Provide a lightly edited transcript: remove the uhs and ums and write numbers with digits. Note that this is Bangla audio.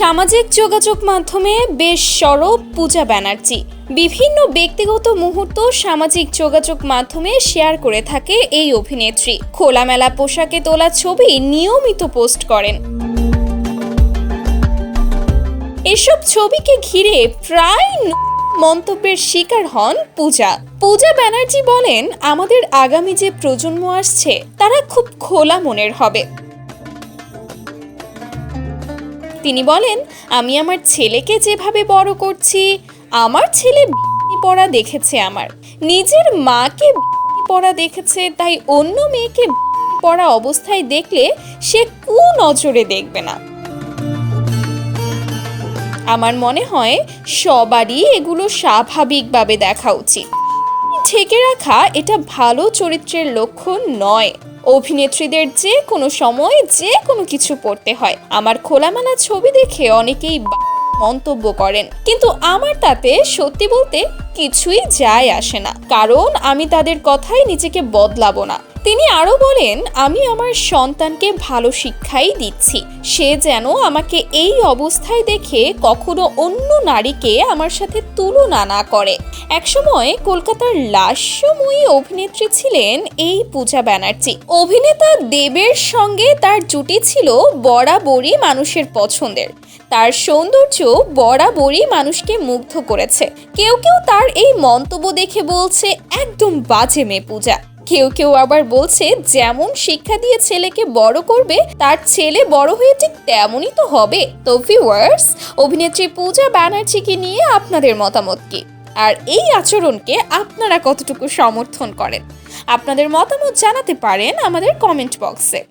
সামাজিক যোগাযোগ মাধ্যমে বেশ সরব পূজা ব্যানার্জি বিভিন্ন ব্যক্তিগত মুহূর্ত সামাজিক যোগাযোগ মাধ্যমে শেয়ার করে থাকে এই অভিনেত্রী। খোলামেলা পোশাকে তোলা ছবি নিয়মিত পোস্ট করেন। এসব ছবিকে ঘিরে প্রায় মন্তব্যের শিকার হন পূজা ব্যানার্জি বলেন, আমাদের আগামী যে প্রজন্ম আসছে তারা খুব খোলা মনের হবে। তিনি বলেন, আমি আমার ছেলেকে যেভাবে বড় করছি, আমার ছেলে বিকিনি পরা দেখেছে, আমার নিজের মাকে বিকিনি পরা দেখেছে, তাই অন্য মেয়েকে বিকিনি পরা অবস্থায় দেখলে সে কুনজরে দেখবে না। আমার মনে হয় সবারই এগুলো স্বাভাবিকভাবে দেখা উচিত। ঢেকে রাখা এটা ভালো চরিত্রের লক্ষণ নয়। অভিনেত্রীদের যে কোনো সময় যে কোনো কিছু পড়তে হয়। আমার খোলামেলা ছবি দেখে অনেকেই মন্তব্য করেন, কিন্তু আমার তাতে সত্যি বলতে কিছুই যায় আসে না, কারণ আমি তাদের কথায় নিজেকে বদলাবো না। তিনি আরো বলেন, আমি আমার সন্তানকে ভালো শিক্ষাই দিচ্ছি, সে যেন আমাকে এই অবস্থায় দেখে কখনো অন্য নারীকে আমার সাথে তুলনা না করে। একসময় কলকাতার লাস্যময়ী অভিনেত্রী ছিলেন এই পূজা ব্যানার্জি। অভিনেতা দেবের সঙ্গে তার জুটি ছিল বরাবরই মানুষের পছন্দের। তার সৌন্দর্য বরাবরই মানুষকে মুগ্ধ করেছে। কেউ কেউ তার এই মন্তব্য দেখে বলছে একদম বাজে মেয়ে পূজা। কেউ কেউ আবার বলছে, যেমন শিক্ষা দিয়ে ছেলেকে বড় করবে তার ছেলে বড় হয়ে ঠিক তেমনই তো হবে। তো ভিউয়ার্স, অভিনেত্রী পূজা ব্যানার্জিকে নিয়ে আপনাদের মতামত কি? আর এই আচরণকে আপনারা কতটুকু সমর্থন করেন? আপনাদের মতামত জানাতে পারেন আমাদের কমেন্ট বক্সে।